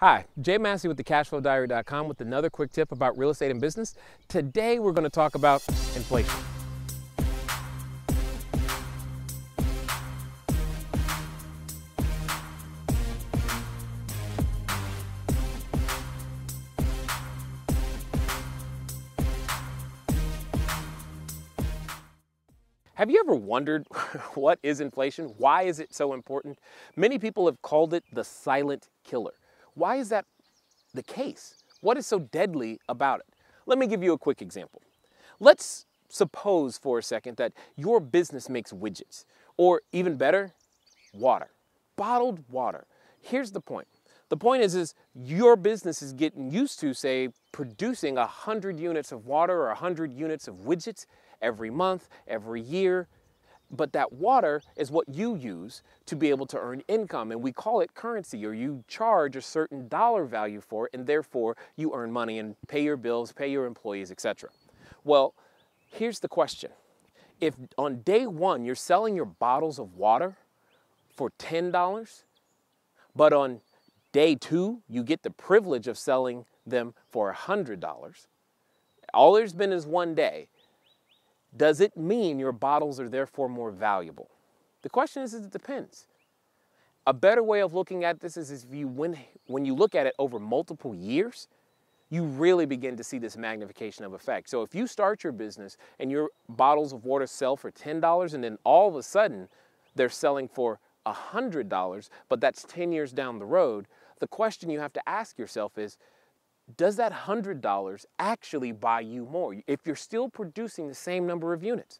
Hi, Jay Massey with thecashflowdiary.com with another quick tip about real estate and business. Today we're going to talk about inflation. Have you ever wondered what is inflation? Why is it so important? Many people have called it the silent killer. Why is that the case? What is so deadly about it? Let me give you a quick example. Let's suppose for a second that your business makes widgets, or even better, water, bottled water. Here's the point. The point is your business is getting used to, say, producing 100 units of water or 100 units of widgets every month, every year. But that water is what you use to be able to earn income, and we call it currency, or you charge a certain dollar value for it, and therefore you earn money and pay your bills, pay your employees, etc. Well, here's the question. If on day one you're selling your bottles of water for $10, but on day two you get the privilege of selling them for $100, all there's been is one day, does it mean your bottles are therefore more valuable? The question is it depends. A better way of looking at this is when you look at it over multiple years, you really begin to see this magnification of effect. So if you start your business and your bottles of water sell for $10 and then all of a sudden they're selling for $100, but that's 10 years down the road, the question you have to ask yourself is, does that $100 actually buy you more if you're still producing the same number of units?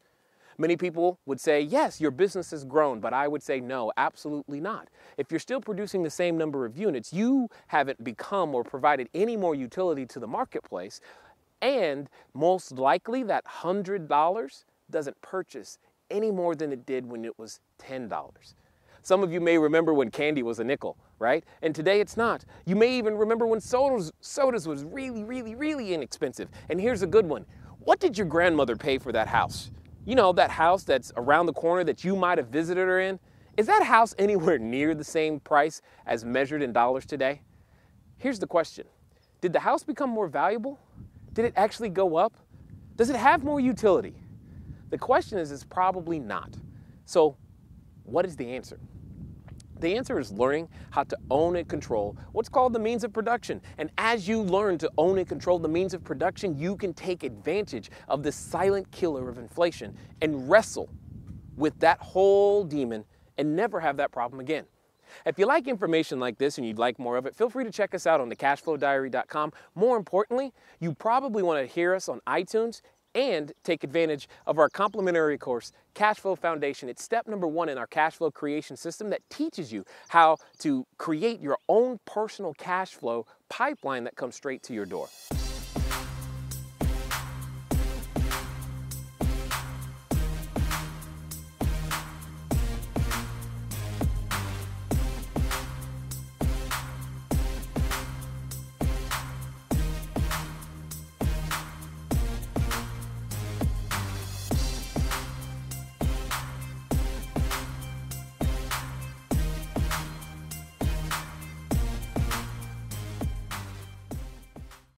Many people would say, yes, your business has grown, but I would say no, absolutely not. If you're still producing the same number of units, you haven't become or provided any more utility to the marketplace, and most likely that $100 doesn't purchase any more than it did when it was $10. Some of you may remember when candy was a nickel, right? And today it's not. You may even remember when sodas was really inexpensive. And here's a good one. What did your grandmother pay for that house? You know, that house that's around the corner that you might have visited her in? Is that house anywhere near the same price as measured in dollars today? Here's the question. Did the house become more valuable? Did it actually go up? Does it have more utility? The question is, it's probably not. So what is the answer? The answer is learning how to own and control what's called the means of production. And as you learn to own and control the means of production, you can take advantage of the silent killer of inflation and wrestle with that whole demon and never have that problem again. If you like information like this and you'd like more of it, feel free to check us out on thecashflowdiary.com. More importantly, you probably want to hear us on iTunes and take advantage of our complimentary course, Cash Flow Foundation. It's step number 1 in our cash flow creation system that teaches you how to create your own personal cash flow pipeline that comes straight to your door.